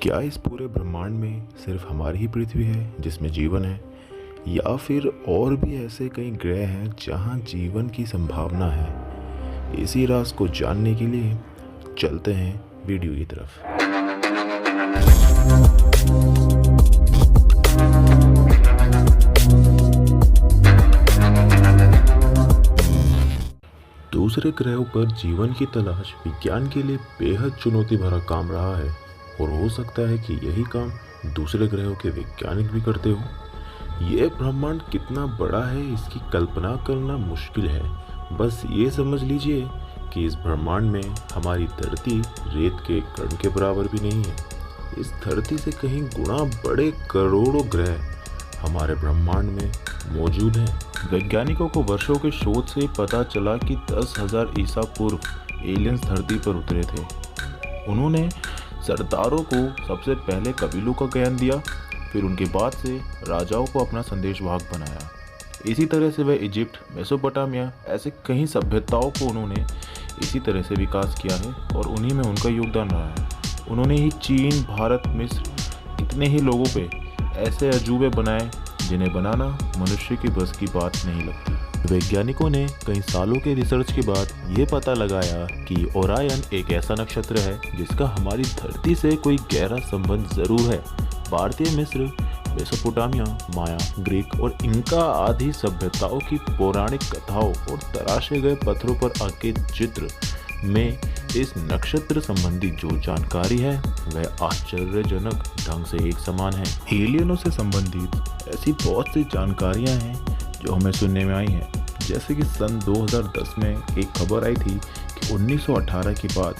क्या इस पूरे ब्रह्मांड में सिर्फ हमारी ही पृथ्वी है जिसमें जीवन है, या फिर और भी ऐसे कई ग्रह हैं जहां जीवन की संभावना है? इसी राज को जानने के लिए चलते हैं वीडियो की तरफ। दूसरे ग्रहों पर जीवन की तलाश विज्ञान के लिए बेहद चुनौती भरा काम रहा है, और हो सकता है कि यही काम दूसरे ग्रहों के वैज्ञानिक भी करते हो। यह ब्रह्मांड कितना बड़ा है इसकी कल्पना करना मुश्किल है। बस ये समझ लीजिए कि इस ब्रह्मांड में हमारी धरती रेत के कण के बराबर भी नहीं है। इस धरती से कहीं गुना बड़े करोड़ों ग्रह हमारे ब्रह्मांड में मौजूद हैं। वैज्ञानिकों को वर्षों के शोध से पता चला कि 10,000 ईसा पूर्व एलियंस धरती पर उतरे थे। उन्होंने सरदारों को सबसे पहले कबीलों का ज्ञान दिया, फिर उनके बाद से राजाओं को अपना संदेशवाहक बनाया। इसी तरह से वह इजिप्ट, मेसोपोटामिया ऐसे कई सभ्यताओं को उन्होंने इसी तरह से विकास किया है और उन्हीं में उनका योगदान रहा है। उन्होंने ही चीन, भारत, मिस्र इतने ही लोगों पे ऐसे अजूबे बनाए जिन्हें बनाना मनुष्य की बस की बात नहीं लगती। वैज्ञानिकों ने कई सालों के रिसर्च के बाद ये पता लगाया कि ओरायन एक ऐसा नक्षत्र है जिसका हमारी धरती से कोई गहरा संबंध जरूर है। भारतीय, मिस्र, मेसोपोटामिया, माया, ग्रीक और इनका आदि सभ्यताओं की पौराणिक कथाओं और तराशे गए पत्थरों पर अंकित चित्र में इस नक्षत्र संबंधी जो जानकारी है वह आश्चर्यजनक ढंग से एक समान है। एलियनों से संबंधित ऐसी बहुत सी जानकारियां हैं जो हमें सुनने में आई हैं। जैसे कि सन 2010 में एक खबर आई थी कि 1918 के बाद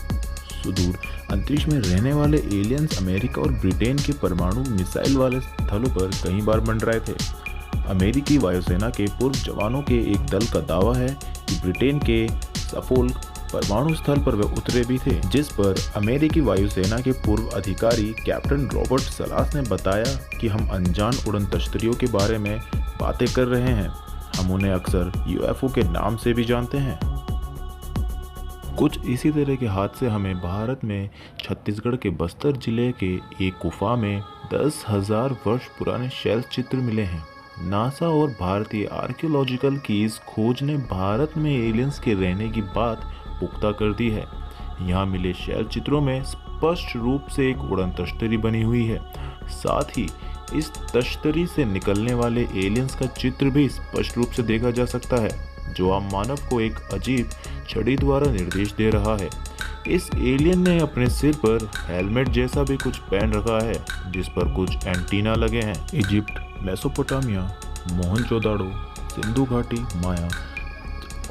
सुदूर अंतरिक्ष में रहने वाले एलियंस अमेरिका और ब्रिटेन के परमाणु मिसाइल वाले स्थलों पर कई बार मंडराए थे। अमेरिकी वायुसेना के पूर्व जवानों के एक दल का दावा है कि ब्रिटेन के सफोल्क परमाणु स्थल पर वे उतरे भी थे, जिस पर अमेरिकी वायुसेना के पूर्व अधिकारी कैप्टन रॉबर्ट सलास ने बताया कि हम अनजान उड़न तश्तरियों के बारे में बातें कर रहे हैं। हम उन्हें अक्सर यूएफओ के नाम से भी जानते हैं। कुछ इसी तरह के हादसे हमें भारत में छत्तीसगढ़ के बस्तर जिले के एक गुफा में 10,000 वर्ष पुराने शैल चित्र मिले हैं। नासा और भारतीय आर्कियोलॉजिकल की इस खोज ने भारत में एलियंस के रहने की बात पुख्ता कर दी है। यहाँ मिले शैल चित्रों में स्पष्ट रूप से एक उड़न तश्तरी बनी हुई है। साथ ही इस तश्तरी से निकलने वाले एलियंस का चित्र भी स्पष्ट रूप से देखा जा सकता है, जो आम मानव को एक अजीब छड़ी द्वारा निर्देश दे रहा है। इस एलियन ने अपने सिर पर हेलमेट जैसा भी कुछ पहन रखा है, जिस पर कुछ एंटीना लगे हैं। इजिप्ट, मेसोपोटामिया, मोहनजोदाड़ो, सिंधु घाटी, माया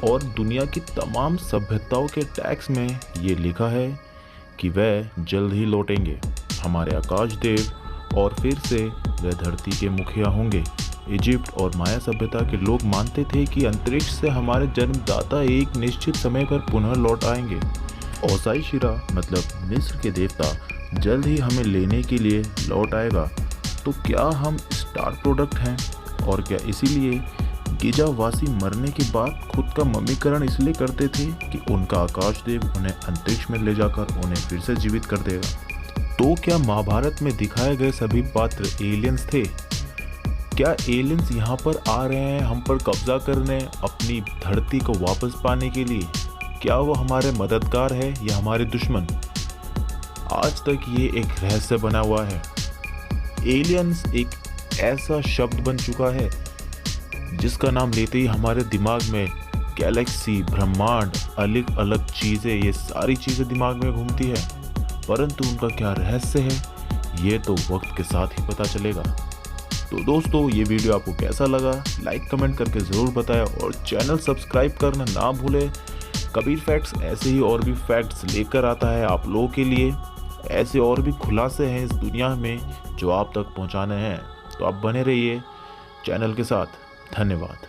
और दुनिया की तमाम सभ्यताओं के टैक्स में ये लिखा है कि वह जल्द ही लौटेंगे, हमारे आकाश देव, और फिर से वह धरती के मुखिया होंगे। इजिप्ट और माया सभ्यता के लोग मानते थे कि अंतरिक्ष से हमारे जन्मदाता एक निश्चित समय पर पुनः लौट आएंगे। ओसाइशिरा मतलब मिस्र के देवता जल्द ही हमें लेने के लिए लौट आएगा। तो क्या हम स्टार प्रोडक्ट हैं? और क्या इसीलिए गिजावासी मरने के बाद खुद का मम्मीकरण इसलिए करते थे कि उनका आकाश देव उन्हें अंतरिक्ष में ले जाकर उन्हें फिर से जीवित कर देगा? तो क्या महाभारत में दिखाए गए सभी पात्र एलियंस थे? क्या एलियंस यहाँ पर आ रहे हैं हम पर कब्जा करने, अपनी धरती को वापस पाने के लिए? क्या वो हमारे मददगार है या हमारे दुश्मन? आज तक ये एक रहस्य बना हुआ है। एलियंस एक ऐसा शब्द बन चुका है जिसका नाम लेते ही हमारे दिमाग में गैलेक्सी, ब्रह्मांड, अलग अलग चीज़ें, ये सारी चीज़ें दिमाग में घूमती है। परंतु उनका क्या रहस्य है ये तो वक्त के साथ ही पता चलेगा। तो दोस्तों, ये वीडियो आपको कैसा लगा लाइक कमेंट करके ज़रूर बताएं और चैनल सब्सक्राइब करना ना भूलें। कबीर फैक्ट्स ऐसे ही और भी फैक्ट्स लेकर आता है आप लोगों के लिए। ऐसे और भी खुलासे हैं इस दुनिया में जो आप तक पहुंचाने हैं, तो आप बने रहिए चैनल के साथ। धन्यवाद।